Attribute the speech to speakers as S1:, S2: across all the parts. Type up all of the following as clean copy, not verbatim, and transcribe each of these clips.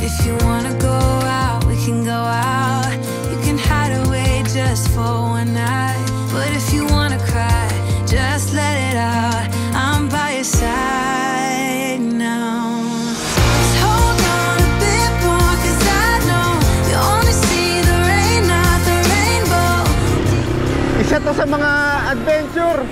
S1: If you wanna go out, we can go out. You can hide away just for one night. But if you wanna cry, just let it out. I'm by your side now. Just hold on a bit more, 'cause I know you only see the rain, not the rainbow.
S2: Isa to sa mga adventure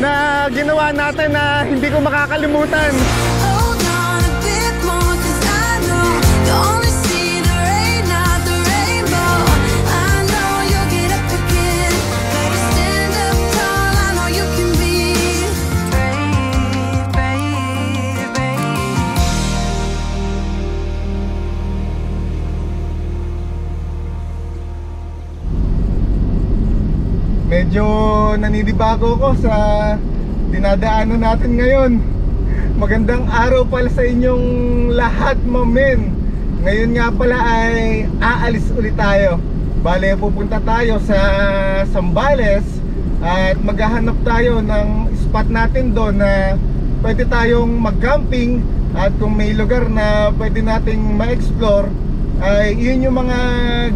S2: na ginawa natin na hindi ko makakalimutan.
S1: Hold on a bit more, 'cause I know you only see the rain, not the rainbow. I know you'll get up again. Better stand up tall, I know you can be brave, brave, brave.
S2: Medyo naninibago ko sa dinadaanan natin ngayon. Magandang araw pala sa inyong lahat, mamen. Ngayon nga pala ay aalis ulit tayo. Bale, pupunta tayo sa Zambales at maghahanap tayo ng spot natin doon na pwede tayong mag-camping. At kung may lugar na pwede nating ma-explore, ay yun yung mga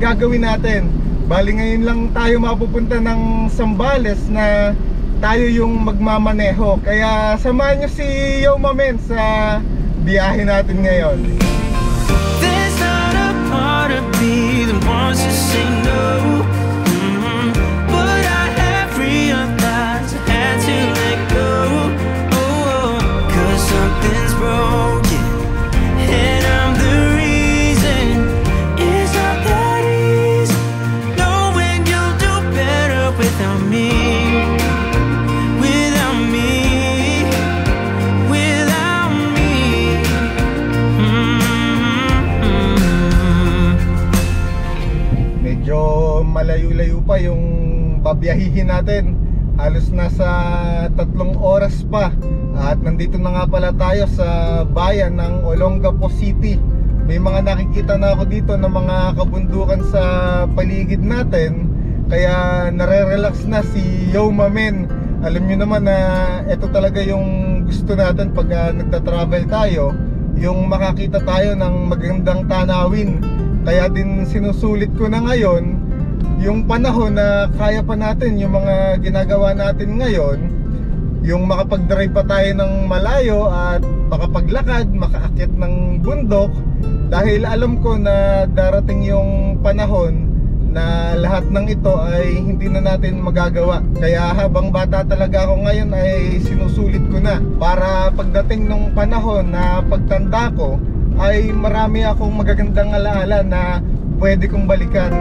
S2: gagawin natin. Bali, ngayon lang tayo mapupunta ng Zambales na tayo yung magmamaneho. Kaya samahan nyo si Yo Mamen sa biyahe natin ngayon.
S3: There's not a part of me that wants to say no. But I have realized I had to let go. Oh, 'cause something's broken and I'm the reason. It's not that easy knowing you'll do better without me.
S2: Malayo-layo pa yung babiyahihin natin. Halos nasa 3 oras pa. At nandito na nga pala tayo sa bayan ng Olongapo City. May mga nakikita na ako dito na mga kabundukan sa paligid natin. Kaya nare-relax na si Yo Mamen. Alam nyo naman na ito talaga yung gusto natin pag nagta-travel tayo, yung makakita tayo ng magandang tanawin. Kaya din sinusulit ko na ngayon yung panahon na kaya pa natin yung mga ginagawa natin ngayon, yung makapag-drive pa tayo ng malayo at makapaglakad, makaakyat ng bundok. Dahil alam ko na darating yung panahon na lahat ng ito ay hindi na natin magagawa. Kaya habang bata talaga ako ngayon ay sinusulit ko na para pagdating ng panahon na pagtanda ko ay marami akong magagandang alaala na pwede kong balikan.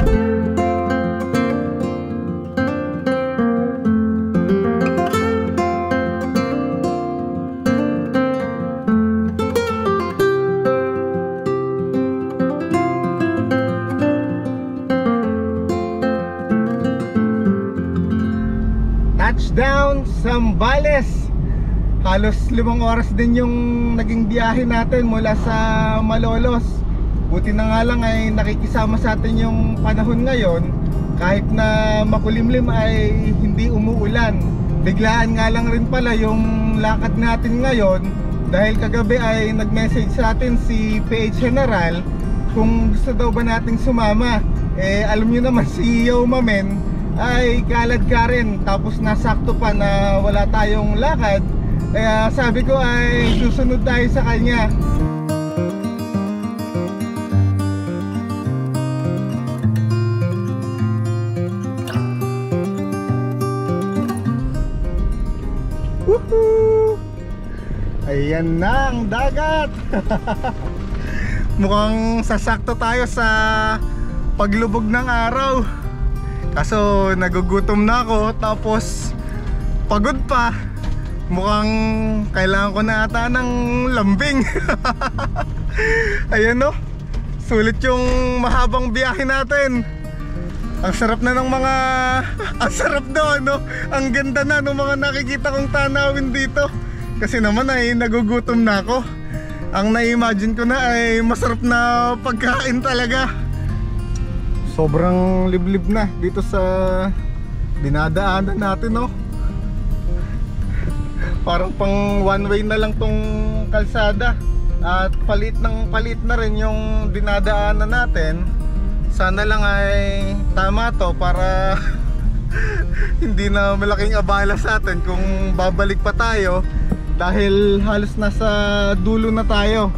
S2: Touchdown Zambales. Halos 5 oras din yung naging biyahe natin mula sa Malolos. Buti na nga lang ay nakikisama sa atin yung panahon ngayon. Kahit na makulimlim ay hindi umuulan. Biglaan nga lang rin pala yung lakad natin ngayon. Dahil kagabi ay nag-message sa atin si PH General kung gusto daw ba nating sumama. Alam nyo naman si Yo Mamen ay kalad ka rin. Tapos nasakto pa na wala tayong lakad. Kaya sabi ko ay susunod tayo sa kanya. Woohoo! Ayan na ang dagat. Mukhang sasakto tayo sa paglubog ng araw. Kaso nagugutom na ako, tapos pagod pa. Mukhang kailangan ko na ata ng lambing. Ayan no, sulit yung mahabang biyahe natin. Ang sarap na ng mga ang sarap doon no. Ang ganda na ng mga nakikita kong tanawin dito. Kasi naman ay nagugutom na ako. Ang na-imagine ko na ay masarap na pagkain talaga. Sobrang liblib na dito sa dinadaanan natin no. Parang pang one way na lang tong kalsada. at palit na rin yung dinadaanan natin. Sana lang ay tama to para hindi na malaking abala sa atin kung babalik pa tayo, dahil halos nasa dulo na tayo.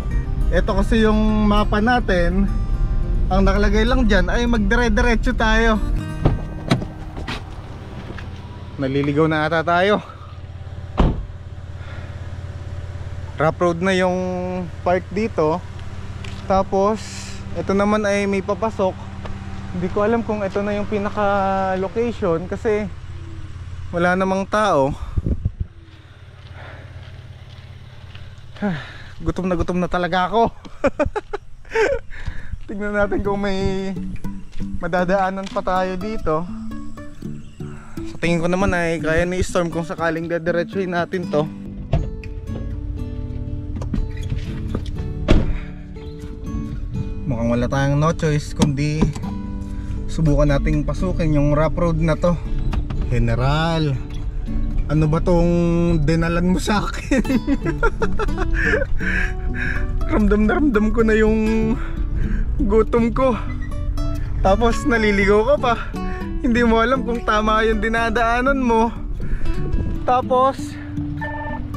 S2: Ito kasi yung mapa natin, ang nakalagay lang dyan ay magdire-diretso tayo. Naliligaw na ata tayo. Rough road na yung park dito. Tapos ito naman ay may papasok. Hindi ko alam kung ito na yung pinaka location kasi wala namang tao. Gutom na talaga ako. Tignan natin kung may madadaanan pa tayo dito. Sa tingin ko naman ay kaya ni Storm kung sakaling dediretsuhin natin to. Mukhang wala tayong no choice kundi subukan nating pasukin yung rough road na to. General, ano ba tong dinalan mo sa akin? Ramdam na ramdam ko na yung gutom ko. Tapos naliligaw ka pa. Hindi mo alam kung tama yung dinadaanan mo. Tapos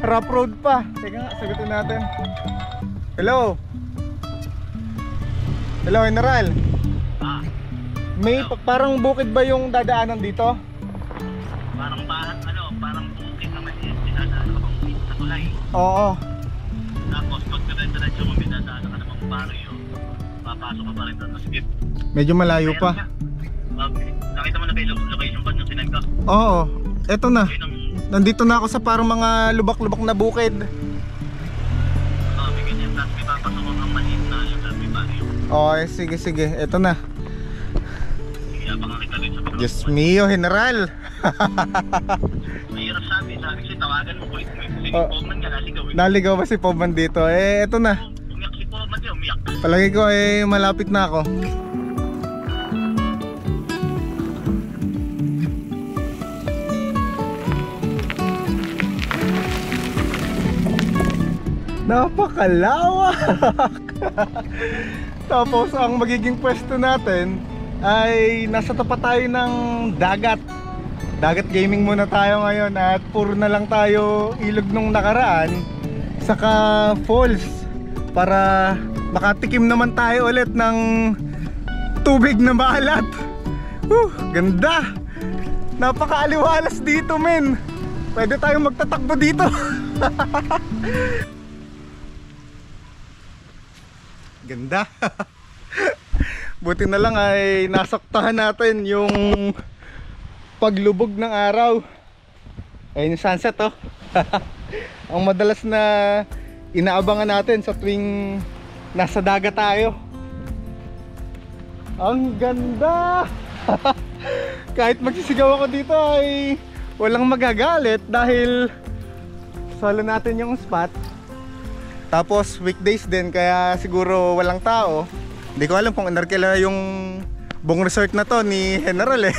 S2: rough road pa. Teka nga, sagutin natin. Hello? Hello, General? May parang bukid ba yung dadaanan dito?
S4: Parang bahat, parang bukid naman yung dinadaanan ka pang sa tulay.
S2: Oo.
S4: Tapos pag diretso mo, dinadaanan ka namang barrio. Papasok ka pa rin doon sa skip.
S2: Medyo malayo pa.
S4: Nakita mo na ba yung location ba yung sinag ka?
S2: Oo, eto na. Nandito na ako sa parang mga lubak-lubak na bukid.
S4: Oo, may ganyan. Tapos may papasok kang maliit na yung sa may barrio.
S2: Okay, sige, sige. Eto na.
S4: Sige, abangan kita rin sa pag-road.
S2: Diyos mio, General.
S4: Mahirap sabi kasi tawagan mo ko. Kasi
S2: Oh.
S4: Poman nga, naligaw.
S2: Naligaw ba si Poman dito? Eto na.
S4: Umiyak si Poman niya, umiyak.
S2: Palagi ko malapit na ako. Napakalawak. Tapos ang magiging pwesto natin ay nasa tapat tayo ng dagat. Dagat gaming muna tayo ngayon at puro na lang tayo ilog nung nakaraan, saka falls, para makatikim naman tayo ulit ng tubig na maalat. Ganda. Napakaaliwalas dito, men. Pwede tayong magtatakbo dito. Ganda. Buti na lang ay nasaktahan natin yung paglubog ng araw. Ayun yung sunset, oh. Ang madalas na inaabangan natin sa tuwing nasa dagat tayo. Ang ganda. Kahit magsisigaw ako dito ay walang magagalit dahil solo natin yung spot. Tapos weekdays din, kaya siguro walang tao. Hindi ko alam kung inarkila yung buong resort na to ni General eh.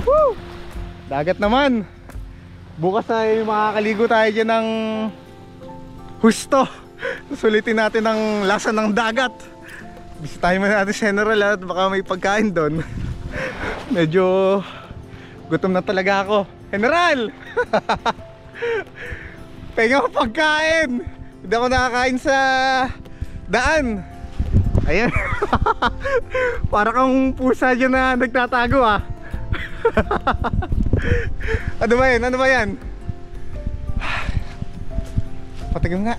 S2: Woo! Dagat naman. Bukas ay makakaligo tayo dyan ng husto. Susulitin natin ang lasa ng dagat. Bisitahin mo natin si General at baka may pagkain doon. Medyo gutom na talaga ako. General! Pengen ko pagkain. Hindi ako nakakain sa daan. Ayan. Para kang pusa dyan na nagtatago, ah. Ano ba yan? Ano ba yan? Patigam nga.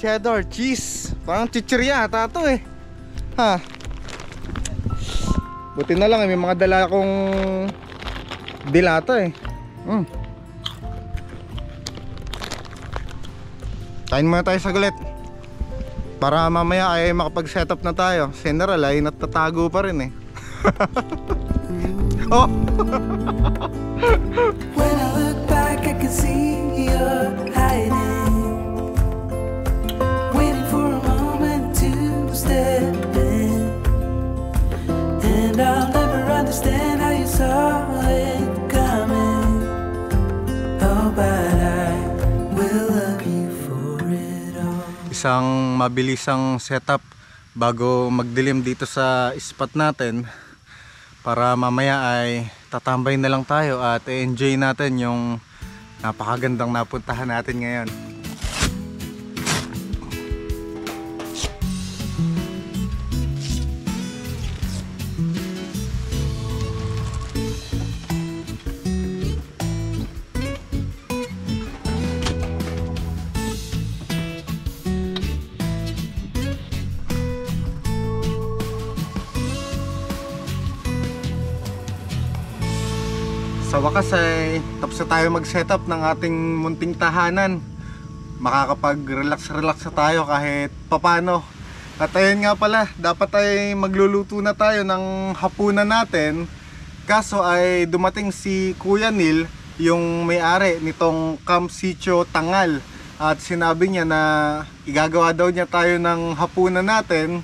S2: Cheddar cheese. Parang chichirya ata ito eh. Ha. Buti na lang may mga dala akong dilata eh. Kain muna tayo saglit para mamaya ay makapag setup na tayo. General ay natatago pa rin eh. Oh!
S3: When I look back, I can see you're hiding, waiting for a moment to step in. And I'll never understand how you saw it coming. Oh, but I
S2: isang mabilisang setup bago magdilim dito sa spot natin, para mamaya ay tatambay na lang tayo at enjoy natin yung napakagandang napuntahan natin ngayon. Sa wakas ay tapos na tayo mag-setup ng ating munting tahanan. Makakapag-relax na tayo kahit papano. At ayun nga pala, dapat ay magluluto na tayo ng hapunan natin. Kaso ay dumating si Kuya Neil, yung may-ari nitong Camp Sitio Tangal. At sinabi niya na igagawa daw niya tayo ng hapunan natin.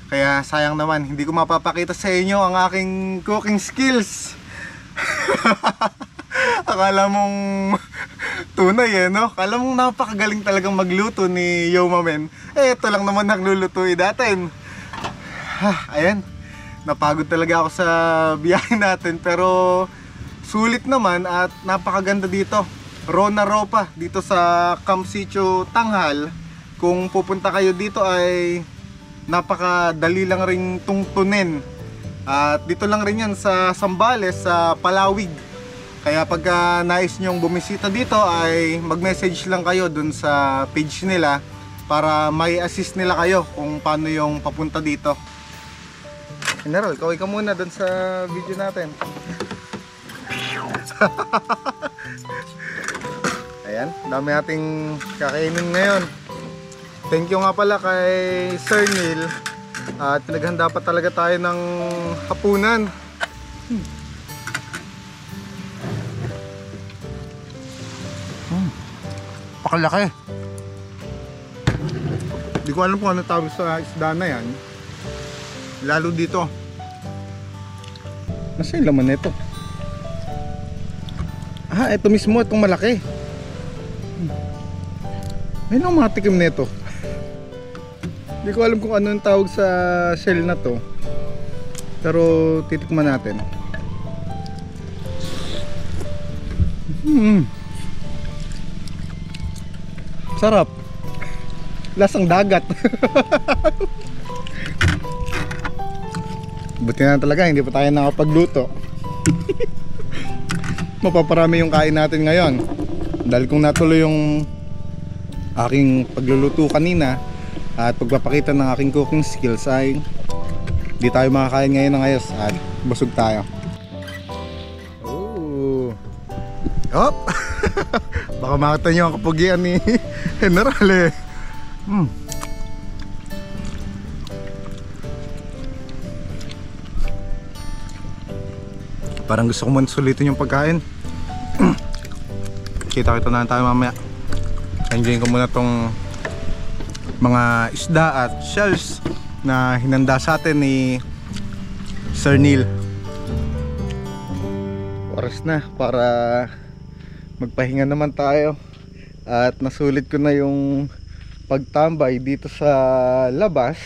S2: Kaya sayang naman, hindi ko mapapakita sa inyo ang aking cooking skills. Akala mong tunay no? Akala mong napakagaling talagang magluto ni Yomamen. Ito lang naman naglulutuin natin. Ayan, napagod talaga ako sa biyahe natin, pero sulit naman at napakaganda dito. Raw na raw pa dito sa Camp Sitio Tanghal. Kung pupunta kayo dito ay napakadali lang ring tungtunin. At dito lang rin yan sa Zambales, sa Palawig. Kaya pagka nais nyong bumisita dito ay mag-message lang kayo dun sa page nila para may assist nila kayo kung paano yung papunta dito. General, kaway ka muna dun sa video natin. Ayan, dami nating kakainin ngayon. Thank you nga pala kay Sir Neil. At pinaghanda pa talaga tayo ng hapunan. Pakalaki. Hindi ko alam kung ano tawag sa isda na yan. Lalo dito. Nasa yung laman nito? Ito mismo, itong malaki. May nang matikim nito. Hindi ko alam kung ano yung tawag sa shell na to, pero titikman natin. Sarap. Lasang dagat. Buti na talaga hindi pa tayo nakapagluto. Mapaparami yung kain natin ngayon. Dahil kung natuloy yung aking pagluluto kanina at pagpapakita ng aking cooking skills ay di tayo makakain ngayon ng ayos at busog tayo. Oh. Hop! Baka makita nyo ang kapugian ni General eh. Parang gusto ko man sulitin yung pagkain. Kita-kita na tayo mamaya. Enjoyin ko muna tong mga isda at shells na hinanda sa atin ni Sir Neil. Oras na para magpahinga naman tayo. At nasulit ko na yung pagtambay dito sa labas.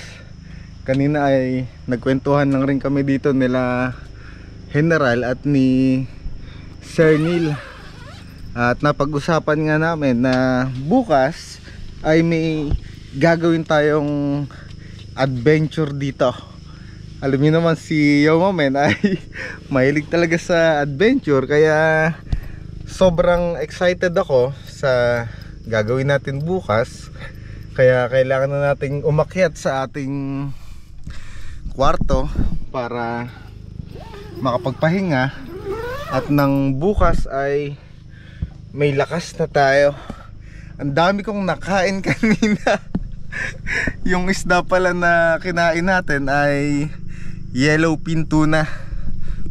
S2: Kanina ay nagkwentuhan lang rin kami dito nila General at ni Sir Neil. At napag-usapan nga namin na bukas ay may gagawin tayong adventure dito. Alam niyo naman si Yomamen ay mahilig talaga sa adventure, kaya sobrang excited ako sa gagawin natin bukas. Kaya kailangan na nating umakyat sa ating kwarto para makapagpahinga, at nang bukas ay may lakas na tayo. Ang dami kong nakain kanina. Yung isda pala na kinain natin ay yellowfin tuna.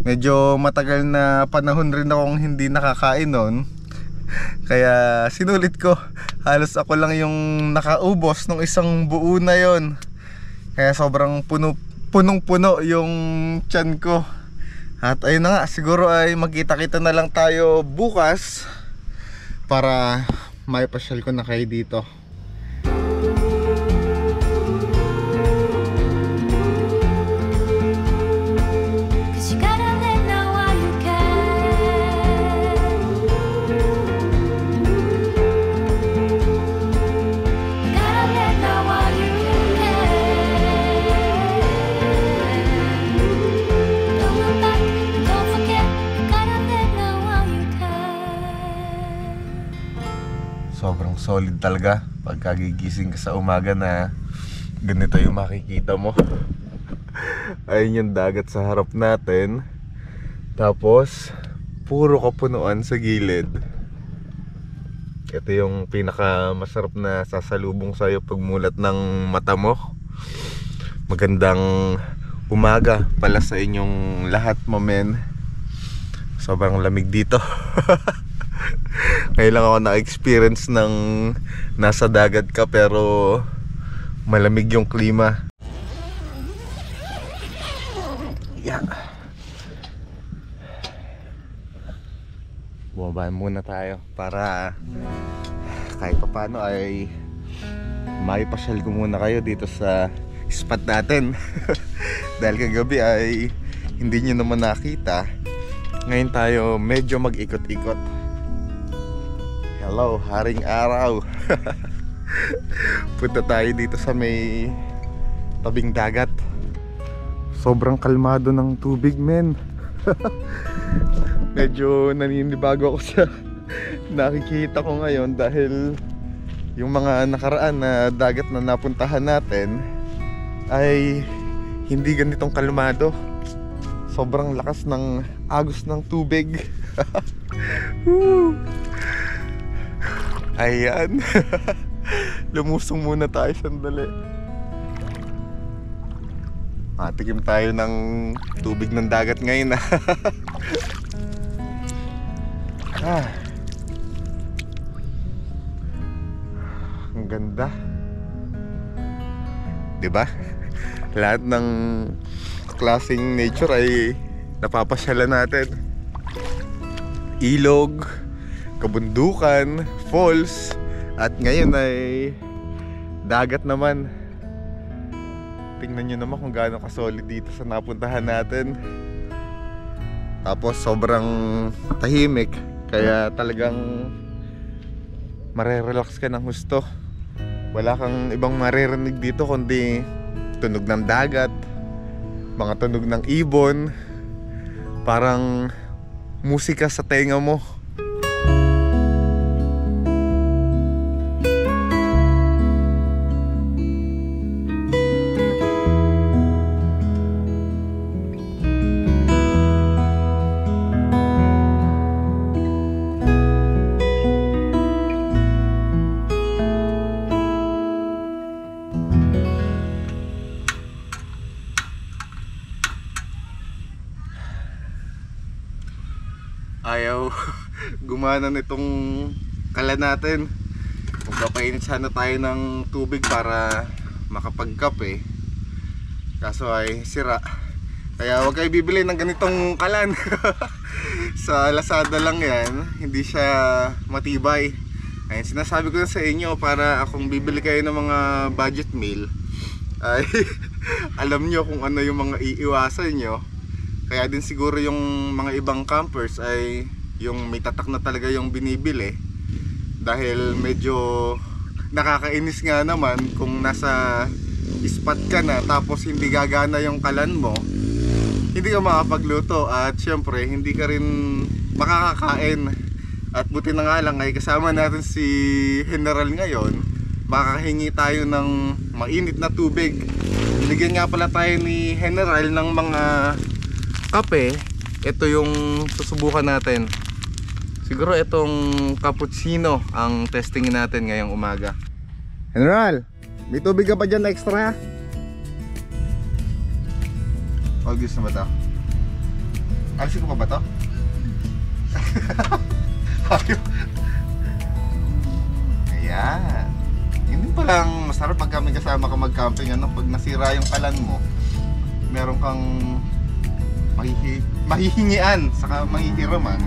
S2: Medyo matagal na panahon rin akong hindi nakakain nun. Kaya sinulit ko. Halos ako lang yung nakaubos ng isang buo na yon. Kaya sobrang punong-puno yung tiyan ko. At ayun na nga, siguro ay magkita-kita na lang tayo bukas para may pasyal ko na kayo dito. solid talaga pagkagigising ka sa umaga na ganito yung makikita mo. Ayun yung dagat sa harap natin. Tapos puro kapunuan sa gilid. Ito yung pinaka masarap na sasalubong sa'yo pagmulat ng mata mo. Magandang umaga pala sa inyong lahat, mamen. Sobrang lamig dito. Ngayon lang ako na-experience ng nasa dagat ka pero malamig yung klima. Yeah. Bumaba muna tayo para kahit pa paano ay maipasyal ko muna kayo dito sa spot natin. Dahil kagabi ay hindi nyo naman nakita. Ngayon tayo medyo mag-ikot-ikot. Hello, haring araw. Punta tayo dito sa may tabing dagat. Sobrang kalmado ng tubig, men. Medyo naninibago ako sa nakikita ko ngayon dahil yung mga nakaraan na dagat na napuntahan natin ay hindi ganitong kalmado. Sobrang lakas ng agos ng tubig. Ayan. Lumusong muna tayo sandali. Matikim tayo ng tubig ng dagat ngayon. Ang ganda. 'Di ba? Lahat ng klaseng nature ay napapasyalan natin. Ilog, kabundukan, falls, at ngayon ay dagat naman. Tingnan nyo naman kung gaano ka-solid dito sa napuntahan natin. Tapos sobrang tahimik, kaya talagang marerelax ka ng husto. Wala kang ibang maririnig dito kundi tunog ng dagat, mga tunog ng ibon. Parang musika sa tenga mo. Ayaw gumana nitong kala natin. Magpapainit sana tayo ng tubig para makapagkape, kaso ay sira. Kaya huwag kayo bibili ng ganitong kalan. Sa Lazada lang yan, hindi siya matibay. Ayun, sinasabi ko na sa inyo para kung bibili kayo ng mga budget meal ay alam nyo kung ano yung mga iiwasan nyo. Kaya din siguro yung mga ibang campers ay yung may tatak na talaga yung binibili. Dahil medyo nakakainis nga naman kung nasa spot ka na tapos hindi gagana yung kalan mo, hindi ka makapagluto at syempre hindi ka rin makakakain. At buti na nga lang ay kasama natin si General ngayon, makahingi tayo ng mainit na tubig. Binigyan nga pala tayo ni General ng mga kape. Ito yung susubukan natin. Siguro itong cappuccino ang testingin natin ngayong umaga. General, may tubig ka pa dyan extra? All goods na ba ito? Alisin ko pa ba ito? Ayan. Hindi palang masarap pag kami kasama ka mag-camping. Ano? Pag nasira yung kalan mo, meron kang mahihingian saka mahihiraman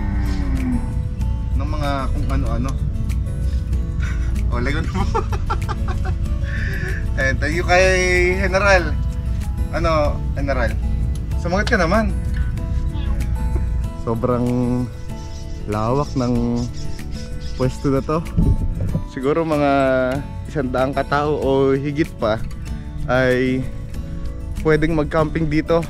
S2: ng mga kung ano-ano. O, lego na mo. And thank you kay General. Ano, General? Sumagot ka naman. Sobrang lawak ng pwesto na to. Siguro mga 100 katao o higit pa ay pwedeng mag-camping dito.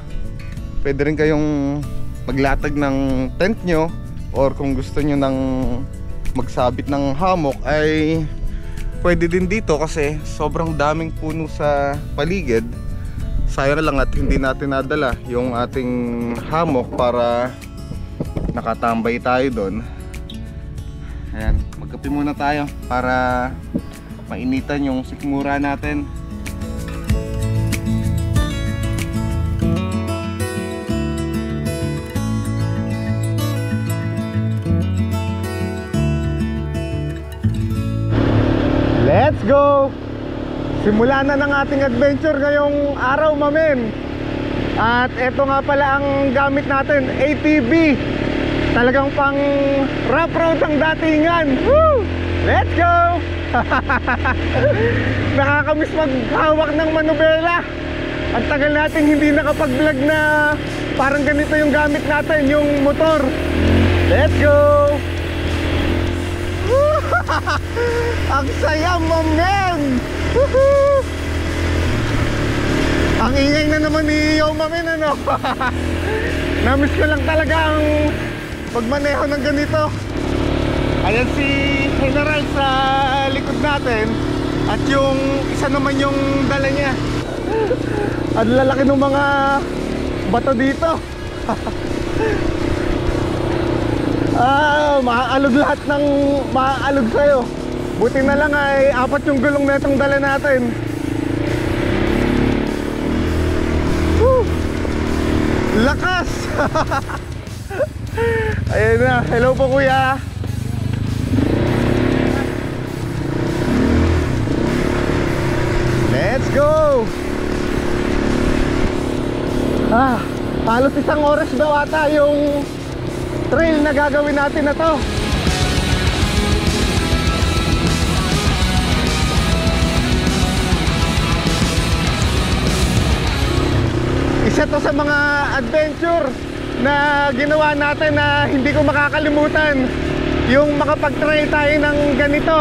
S2: Pwede rin kayong maglatag ng tent nyo, or kung gusto nyo ng magsabit ng hammock ay pwede din dito kasi sobrang daming puno sa paligid. Sayang lang at hindi natin nadala yung ating hammock para nakatambay tayo doon. Ayan, magkape muna tayo para mainitan yung sikmura natin. Let's go! Simula na ng ating adventure ngayong araw, mamen. At eto nga pala ang gamit natin, ATV. Talagang pang rough road ang datingan. Woo! Let's go! Nakakamiss maghawak ng manubela. Ang tagal natin hindi nakapag-vlog na parang ganito yung gamit natin, yung motor. Let's go! Ang saya, mamen! Ang ingay na naman ni Yo, mamen, ano? Namiss ko lang talaga ang pagmaneho ng ganito. Ayan si General sa likod natin. At yung isa naman yung dala niya. Ang lalaki ng mga bato dito. Maaalog lahat ng maaalog sa'yo. Buti na lang ay 4 yung gulong na itong dala natin. Woo! Lakas! Ayan na, hello po kuya. Let's go! Halos 1 oras daw ata yung trail na gagawin natin na to. Isa to sa mga adventure na ginawa natin na hindi ko makakalimutan, yung makapag-trail tayo ng ganito.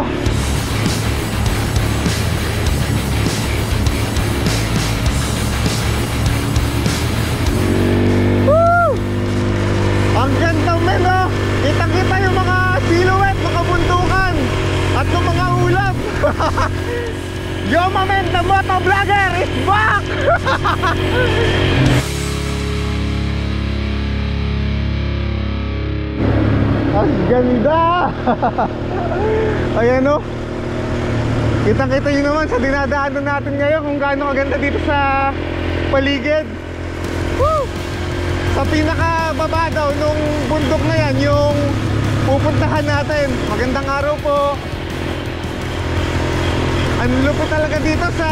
S2: Ang ganda, men, oh! Kitang-kita yung mga silhouette, mga bundukan at yung mga ulap. Yo, mamen, the motovlogger is back! Ang ganda! Ayan, oh! Kitang-kita nyo naman sa dinadaanan natin ngayon kung gaano kaganda dito sa paligid. Woo! Sa pinakababa daw nung bundok na yan yung pupuntahan natin. Magandang araw po. Ang lupit talaga dito sa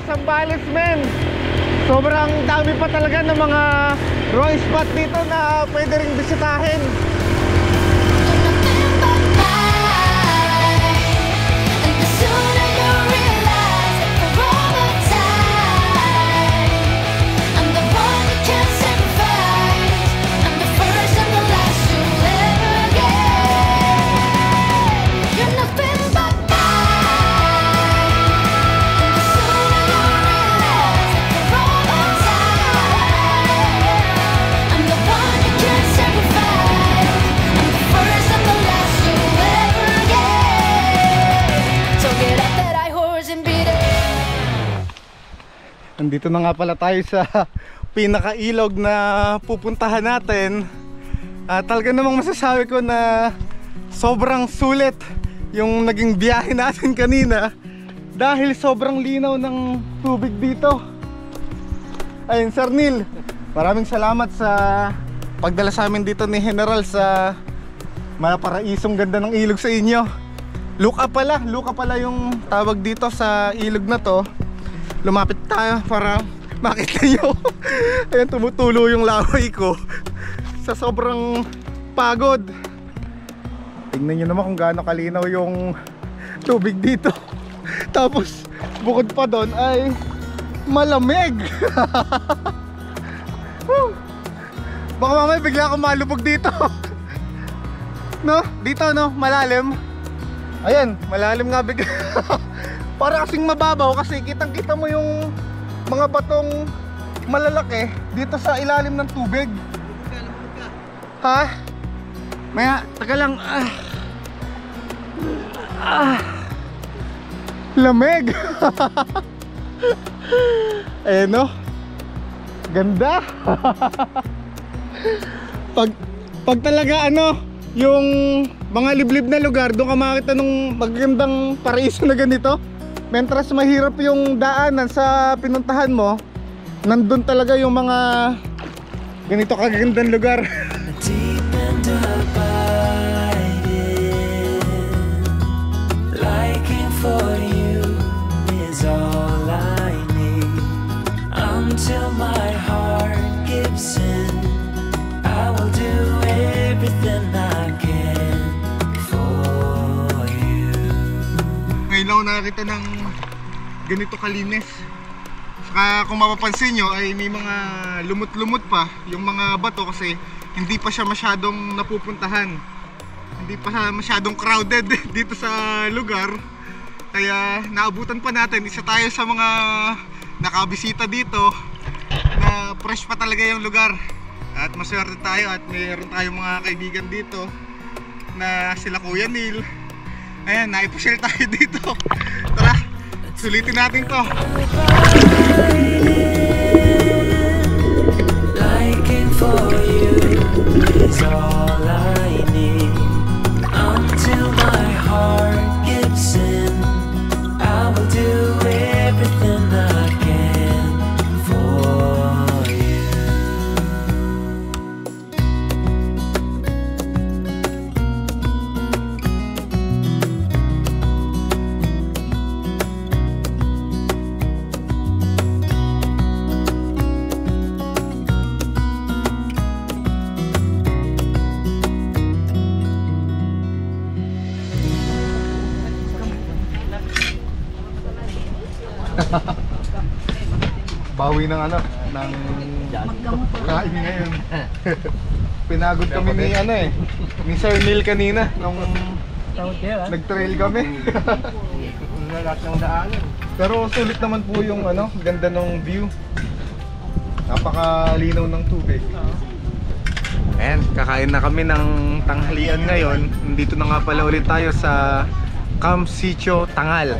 S2: Zambales, men. Sobrang dami pa talaga ng mga drawing spot dito na pwede ring bisitahin. Nandito na nga pala tayo sa pinakailog na pupuntahan natin. Talaga namang masasabi ko na sobrang sulit yung naging biyahe natin kanina dahil sobrang linaw ng tubig dito. Ayun, Sir Neil, maraming salamat sa pagdala sa amin dito ni General sa malaparaisong ganda ng ilog sa inyo. Luka pala yung tawag dito sa ilog na to. Lumapit tayo para makita nyo. Ayan, tumutulo yung laway ko sa sobrang pagod. Tingnan nyo naman kung gaano kalinaw yung tubig dito. Tapos bukod pa doon ay malamig. Baka mamaya bigla akong malubog dito. No? Dito, no? Malalim. Ayan, malalim nga bigla. Para kasing mababaw kasi kitang-kita mo yung mga batong malalaki dito sa ilalim ng tubig. Ha? Maya, taga lang. Lamig. Eh no, ganda. Pag talaga ano, yung mga liblib na lugar, doon ka makita nung magagandang paraiso na ganito. Mentras mahirap yung daanan sa pinuntahan mo, nandun talaga yung mga ganito kagandang lugar.
S3: Deep and abiding, liking for you is all I need. Until my heart gives in, I will do everything I can for you.
S2: Ngayon ako nakakita ng ganito kalinis. Saka kung mapapansin nyo ay may mga lumot-lumot pa yung mga bato kasi hindi pa siya masyadong napupuntahan. Hindi pa siya masyadong crowded dito sa lugar. Kaya naabutan pa natin, isa tayo sa mga nakabisita dito na fresh pa talaga yung lugar. At maswerte tayo at mayroon tayong mga kaibigan dito na sila Kuya Neil. Ayan, naipasyal tayo dito. Tara, sulitin natin to.
S3: Liking for you is all I need. Until my heart gives in, I will do everything I can for you.
S2: Bawi ng ano, ng kain ngayon. Pinagod kami ni ano eh, ni Sir Neil kanina nung nag-trail kami. Lahat ng daanan. Pero sulit naman po yung ano, ganda ng view. Napakalinaw ng tubig. Ayan, kakain na kami ng tanghalian ngayon. Nandito na nga pala ulit tayo sa Camp Sitio Tangal.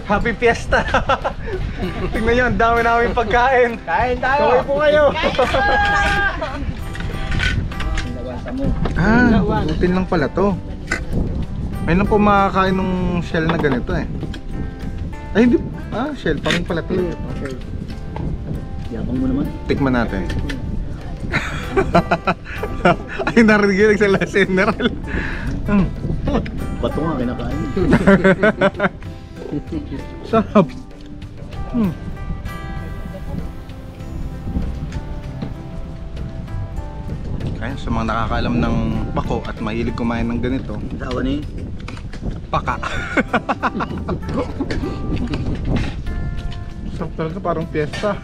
S2: Happy Fiesta! Tingnan nyo, ang dami namin pagkain. Kain tayo! Kaway po kayo! Butin lang pala to. Ngayon lang po makakain ng shell na ganito eh. Ay hindi, shell pa rin pala to. Okay. Yapang mo naman. Tikman natin. Ay narinig sa last general.
S5: Bato nga kinakain.
S2: Sarap. Kaya sa mga nakakaalam ng bako at mahilig kumain ng ganito,
S5: Tawa ni
S2: paka. Sarap talaga, parang piyesta.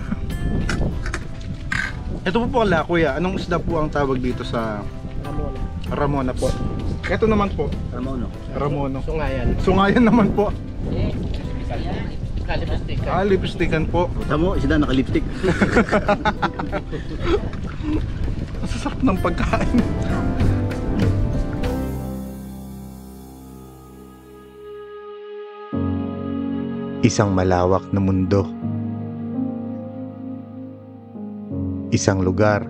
S2: Ito po pala kuya, anong isda po ang tawag dito sa Ramona po? Ito naman po
S5: Ramono.
S2: Ramono.
S5: Sungayan.
S2: Sungayan naman po. Lipstikan po.
S5: Tamo, isda naka-lipstick.
S2: Masasarap ng pagkain. Isang malawak na mundo. Isang lugar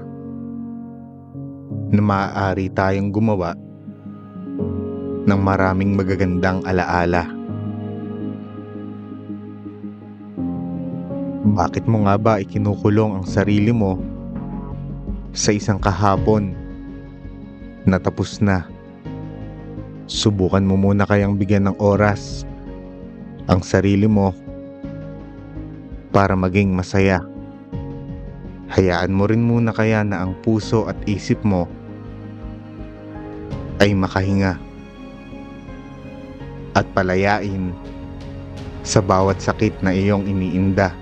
S2: na maaari tayong gumawa ng maraming magagandang alaala. Bakit mo nga ba ikinukulong ang sarili mo sa isang kahapon na tapos na? Subukan mo muna kayang bigyan ng oras ang sarili mo para maging masaya. Hayaan mo rin muna kaya na ang puso at isip mo ay makahinga at palayain sa bawat sakit na iyong iniinda.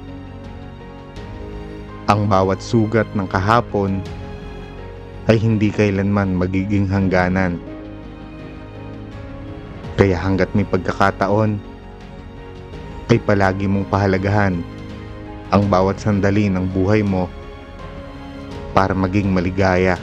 S2: Ang bawat sugat ng kahapon ay hindi kailanman magiging hangganan. Kaya hanggat may pagkakataon ay palagi mong pahalagahan ang bawat sandali ng buhay mo para maging maligaya.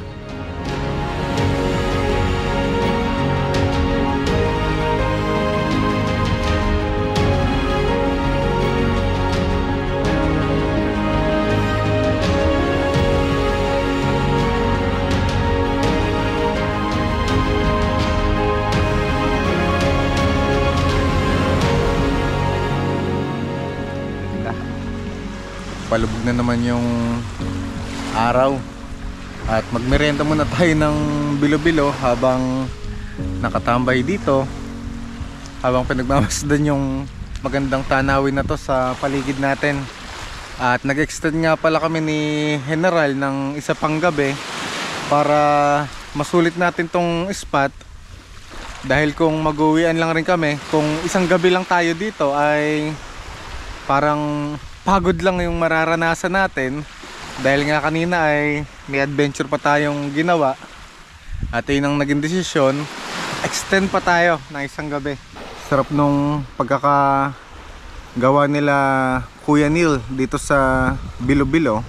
S2: palubog na naman yung araw. At magmerienda muna tayo ng bilo-bilo habang nakatambay dito, habang pinagmamasdan yung magandang tanawin na to sa paligid natin. At nag-extend nga pala kami ni General ng isa pang gabi para masulit natin tong spot. Dahil kung mag-uwian lang rin kami, kung isang gabi lang tayo dito ay parang pagod lang yung mararanasan natin. Dahil nga kanina ay may adventure pa tayong ginawa. At yun ang naging desisyon, extend pa tayo ng isang gabi. Sarap nung pagkakagawa nila Kuya Neil dito sa Bilo-Bilo.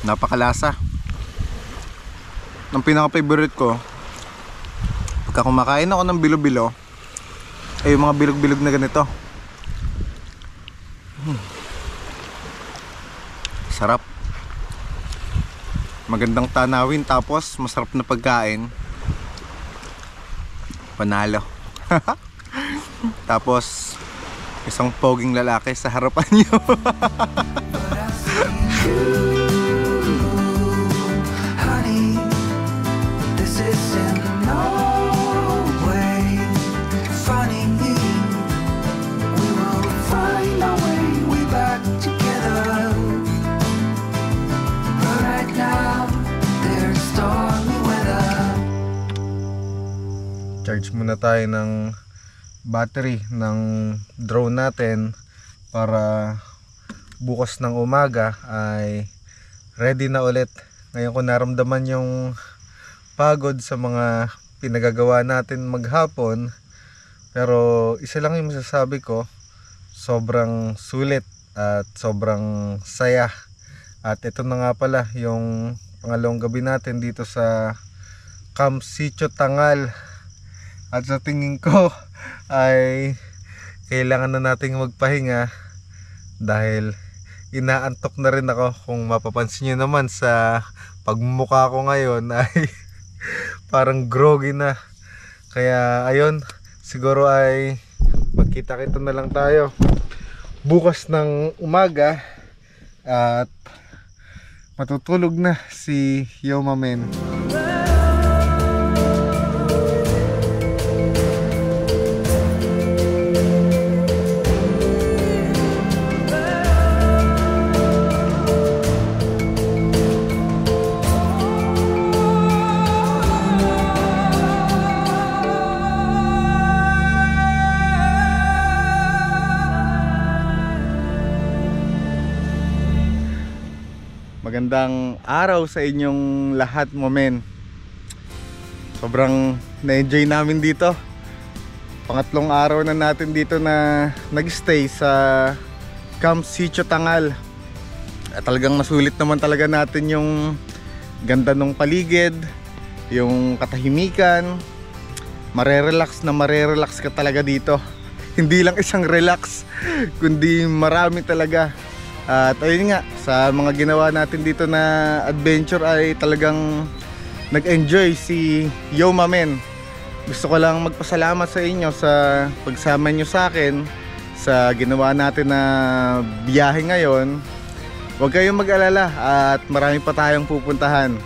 S2: Napakalasa. Ang pinaka-favorite ko pagka kumakain ako ng bilo-bilo ay yung mga bilog-bilog na ganito. Sarap. Magandang tanawin tapos masarap na pagkain. Panalo. Tapos isang poging lalaki sa harapan nyo. Charge muna tayo ng battery ng drone natin para bukas ng umaga ay ready na ulit. Ngayon ko naramdaman yung pagod sa mga pinagagawa natin maghapon, pero isa lang yung masasabi ko, sobrang sulit at sobrang saya. At ito na nga pala yung pangalawang gabi natin dito sa Camp Sitio Tangal. At sa tingin ko ay kailangan na nating magpahinga dahil inaantok na rin ako. Kung mapapansin nyo naman sa pagmumukha ko ngayon ay parang groggy na. Kaya ayun, siguro ay magkita-kita na lang tayo bukas ng umaga at matutulog na si Yomamen. Magandang araw sa inyong lahat, Momen. Sobrang na-enjoy namin dito. Pangatlong araw na natin dito na nag-stay sa Camp Sitio Tangal. At talagang nasulit naman talaga natin yung ganda ng paligid, yung katahimikan. Marerelax ka talaga dito. Hindi lang isang relax, kundi marami talaga. At ayun nga, sa mga ginawa natin dito na adventure ay talagang nag-enjoy si Yomamen. Gusto ko lang magpasalamat sa inyo sa pagsama nyo sa akin sa ginawa natin na biyahe ngayon. Huwag kayong mag-alala at marami pa tayong pupuntahan.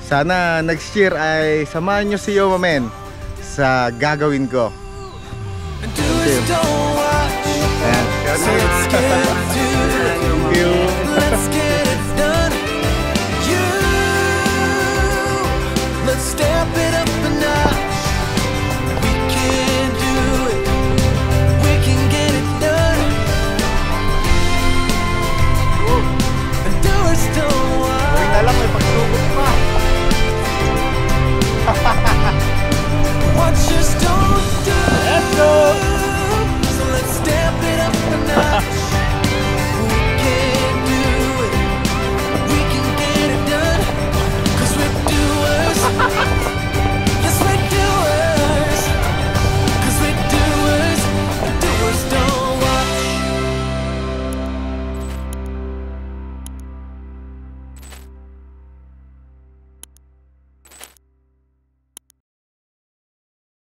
S2: Sana next year ay samahan nyo si Yomamen sa gagawin ko. Thank you. Ayan. Thank you.